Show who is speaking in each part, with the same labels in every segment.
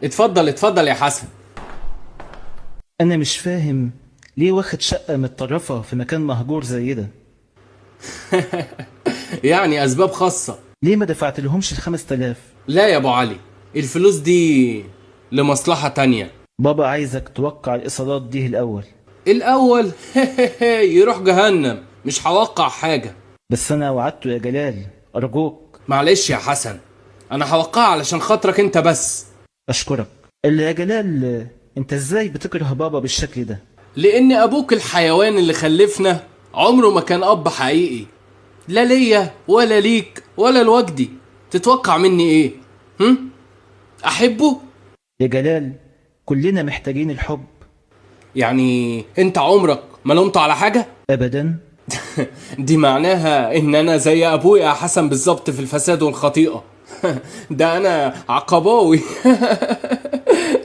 Speaker 1: اتفضل اتفضل يا حسن.
Speaker 2: أنا مش فاهم ليه واخد شقة متطرفة في مكان مهجور زي ده؟
Speaker 1: يعني اسباب خاصة.
Speaker 2: ليه ما دفعت لهمش ال5000؟
Speaker 1: لا يا ابو علي، الفلوس دي لمصلحة تانية.
Speaker 2: بابا عايزك توقع الإيصالات دي الأول.
Speaker 1: الاول يروح جهنم، مش هوقع حاجة.
Speaker 2: بس أنا وعدته يا جلال، أرجوك.
Speaker 1: معلش يا حسن، انا هوقعها علشان خاطرك انت بس.
Speaker 2: أشكرك. اللي يا جلال، أنت إزاي بتكره بابا بالشكل ده؟
Speaker 1: لان ابوك الحيوان اللي خلفنا عمره ما كان اب حقيقي، لا ليا ولا ليك ولا لوجدي. تتوقع مني ايه؟ احبه؟
Speaker 2: يا جلال، كلنا محتاجين الحب.
Speaker 1: يعني انت عمرك ما لومته على حاجة؟
Speaker 2: أبدا.
Speaker 1: دي معناها ان انا زي ابويا يا حسن بالظبط في الفساد والخطيئة. ده انا عقباوي.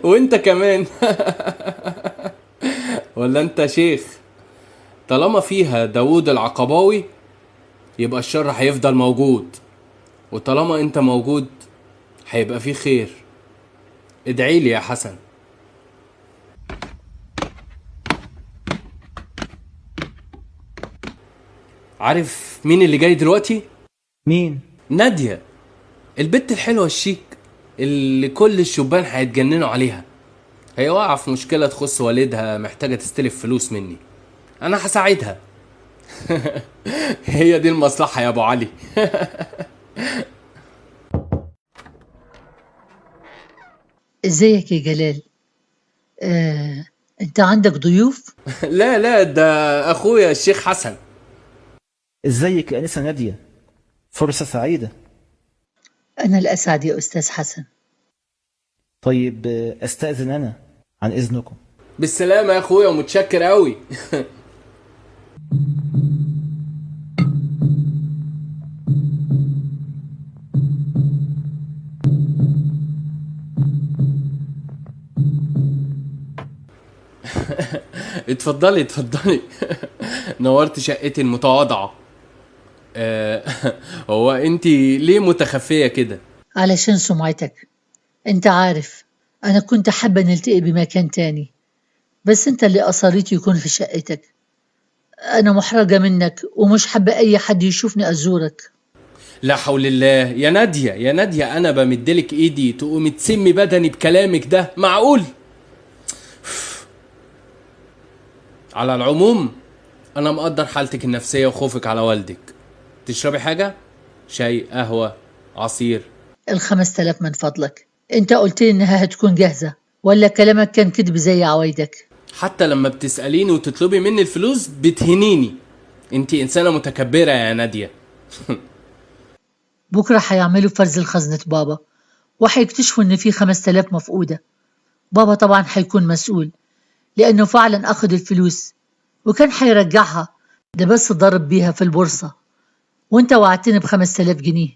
Speaker 1: وانت كمان. ولا انت شيخ؟ طالما فيها داوود العقباوي يبقى الشر هيفضل موجود، وطالما انت موجود هيبقى فيه خير. ادعي لي يا حسن. عارف مين اللي جاي دلوقتي؟
Speaker 2: مين؟
Speaker 1: نادية، البت الحلوة الشيك اللي كل الشبان هيتجننوا عليها. هي واقعة في مشكلة تخص والدها، محتاجة تستلف فلوس مني، انا هساعدها. هي دي المصلحة يا ابو علي.
Speaker 3: ازيك يا جلال؟ انت عندك ضيوف؟
Speaker 1: لا لا، ده اخويا الشيخ حسن.
Speaker 2: إزيك يا أنسة نادية؟ فرصة سعيدة.
Speaker 3: انا الاسعد يا استاذ حسن.
Speaker 2: طيب، أستأذن أنا، عن إذنكم.
Speaker 1: بالسلامة يا اخويا، ومتشكر قوي. اتفضلي اتفضلي. نورت شقتي المتواضعة. هو انتي ليه متخفية كده؟
Speaker 3: علشان سمعتك. انت عارف، انا كنت حابة نلتقي بمكان تاني، بس انت اللي اصريت يكون في شقتك. انا محرجة منك ومش حابة اي حد يشوفني ازورك.
Speaker 1: لا حول الله يا نادية، يا نادية انا بمدلك ايدي تقومي تسمي بدني بكلامك ده؟ معقول؟ على العموم انا مقدر حالتك النفسية وخوفك على والدك. تشربي حاجة؟ شاي، قهوة، عصير؟
Speaker 3: 5000 من فضلك. انت قلت لي انها هتكون جاهزة، ولا كلامك كان كذب زي عوايدك؟
Speaker 1: حتى لما بتسأليني وتطلبي مني الفلوس بتهنيني. انتي انسانة متكبرة يا نادية.
Speaker 3: بكرة هيعملوا فرز لخزنة بابا، وهيكتشفوا ان في 5000 مفقودة. بابا طبعا هيكون مسؤول، لأنه فعلا أخذ الفلوس وكان حيرجعها، ده بس ضرب بيها في البورصة. وانت وعدتني ب5000 جنيه.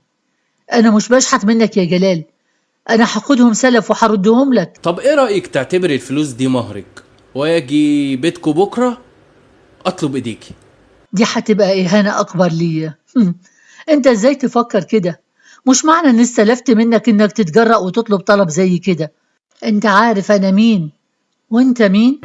Speaker 3: أنا مش بشحت منك يا جلال، أنا هاخدهم سلف وهردهم لك.
Speaker 1: طب ايه رأيك تعتبري الفلوس دي مهرك، واجي بيتكو بكرة اطلب ايديكي؟
Speaker 3: دي هتبقى إهانة أكبر ليا. انت ازاي تفكر كده؟ مش معنى ان استلفت منك انك تتجرأ وتطلب طلب زي كده. انت عارف أنا مين وانت مين؟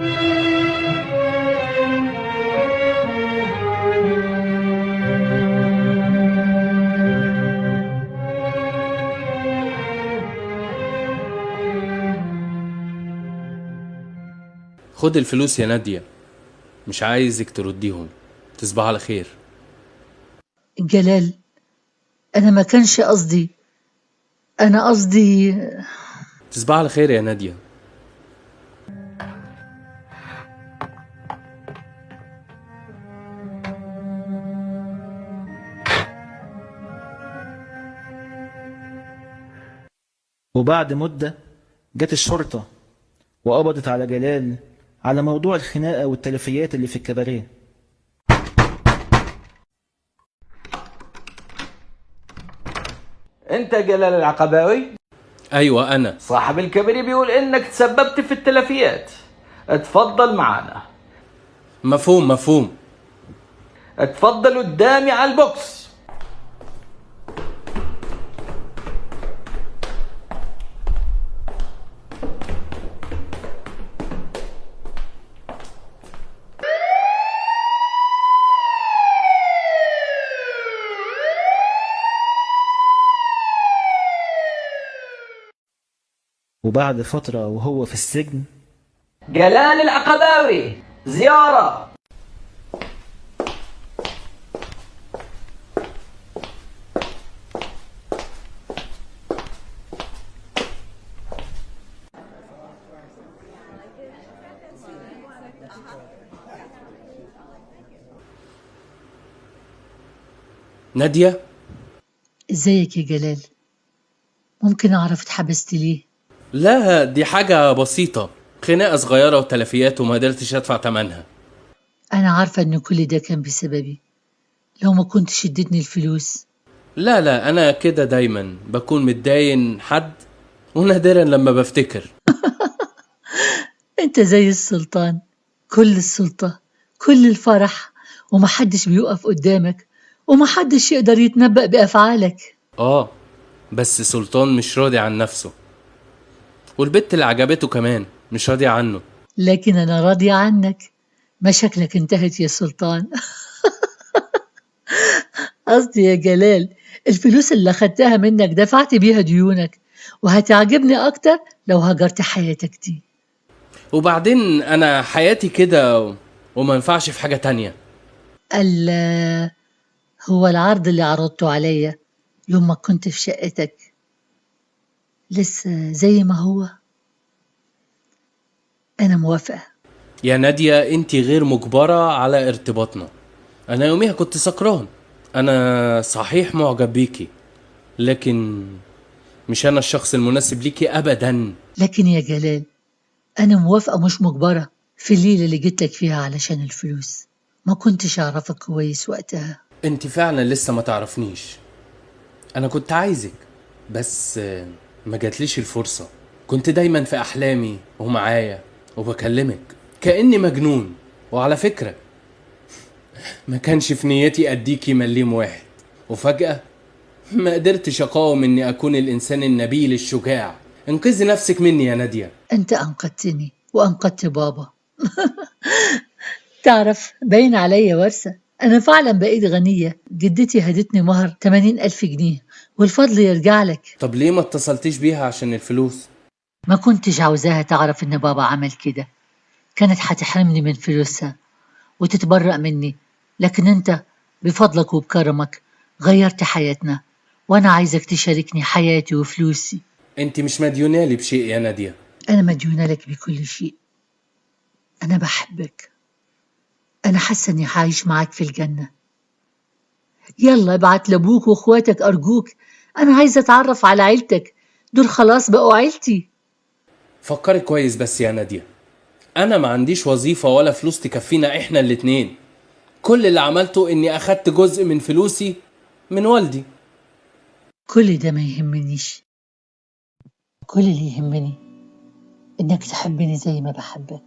Speaker 1: خد الفلوس يا نادية، مش عايزك ترديهم. تصبح على خير.
Speaker 3: جلال، أنا ما كانش قصدي. أنا قصدي.
Speaker 1: تصبح على خير يا نادية.
Speaker 2: وبعد مدة جت الشرطة وقبضت على جلال على موضوع الخناقة والتلفيات اللي في الكباريه.
Speaker 4: انت جلال العقباوي؟
Speaker 1: ايوه انا.
Speaker 4: صاحب الكبري بيقول انك تسببت في التلفيات. اتفضل معانا.
Speaker 1: مفهوم مفهوم.
Speaker 4: اتفضل قدامي على البوكس.
Speaker 2: وبعد فترة وهو في السجن
Speaker 4: جلال العقباوي زيارة.
Speaker 1: نادية،
Speaker 3: ازيك يا جلال؟ ممكن اعرف اتحبست ليه؟
Speaker 1: لا دي حاجة بسيطة، خناقة صغيرة وتلفيات وما قدرتش ادفع تمنها.
Speaker 3: انا عارفة ان كل ده كان بسببي. لو ما كنتش اديتني الفلوس.
Speaker 1: لا انا كده دايما بكون متداين حد، ونادرا لما بفتكر.
Speaker 3: انت زي السلطان، كل السلطة، كل الفرح، ومحدش بيقف قدامك، ومحدش يقدر يتنبأ بأفعالك.
Speaker 1: اه بس سلطان مش راضي عن نفسه، والبت اللي عجبته كمان مش راضية عنه.
Speaker 3: لكن انا راضية عنك. مشاكلك انتهت يا سلطان. قصدي يا جلال، الفلوس اللي أخدتها منك دفعت بيها ديونك، وهتعجبني أكتر لو هجرت حياتك دي.
Speaker 1: وبعدين انا حياتي كده وما ينفعش في حاجة تانية.
Speaker 3: هو العرض اللي عرضته عليا يوم ما كنت في شقتك لسه زي ما هو؟ أنا موافقة.
Speaker 1: يا نادية انتي غير مجبرة على ارتباطنا. انا يوميها كنت سكران. انا صحيح معجب بيكي، لكن مش انا الشخص المناسب ليكي ابدا.
Speaker 3: لكن يا جلال، أنا موافقة مش مجبرة. في الليلة اللي جيتلك فيها علشان الفلوس ما كنتش أعرفك كويس وقتها.
Speaker 1: انتي فعلا لسه ما تعرفنيش. انا كنت عايزك بس ما جاتليش الفرصة. كنت دايما في احلامي ومعايا وبكلمك كأني مجنون. وعلى فكرة ما كانش في نيتي اديكي مليم واحد، وفجأة ما قدرتش اقاوم اني اكون الانسان النبيل الشجاع. انقذي نفسك مني يا نادية.
Speaker 3: أنت أنقذتني وأنقذت بابا. تعرف باين عليا ورثة. أنا فعلا بقيت غنية. جدتي هدتني مهر 80,000 جنيه، والفضل يرجع لك.
Speaker 1: طب ليه ما اتصلتيش بيها عشان الفلوس؟
Speaker 3: ما كنتش عاوزاها تعرف إن بابا عمل كده. كانت هتحرمني من فلوسها وتتبرأ مني. لكن أنت بفضلك وبكرمك غيرت حياتنا، وأنا عايزك تشاركني حياتي وفلوسي.
Speaker 1: انت مش مديونالي بشيء يا نادية.
Speaker 3: أنا مديونة لك بكل شيء. أنا بحبك. أنا حاسة إني عايش معاك في الجنة. يلا ابعت لأبوك وأخواتك أرجوك. أنا عايزة أتعرف على عيلتك. دول خلاص بقوا عيلتي.
Speaker 1: فكري كويس بس يا نادية، انا ما عنديش وظيفة ولا فلوس تكفينا احنا الاتنين. كل اللي عملته اني اخدت جزء من فلوسي من والدي.
Speaker 3: كل ده ما يهمنيش. كل اللي يهمني إنك تحبني زي ما بحبك.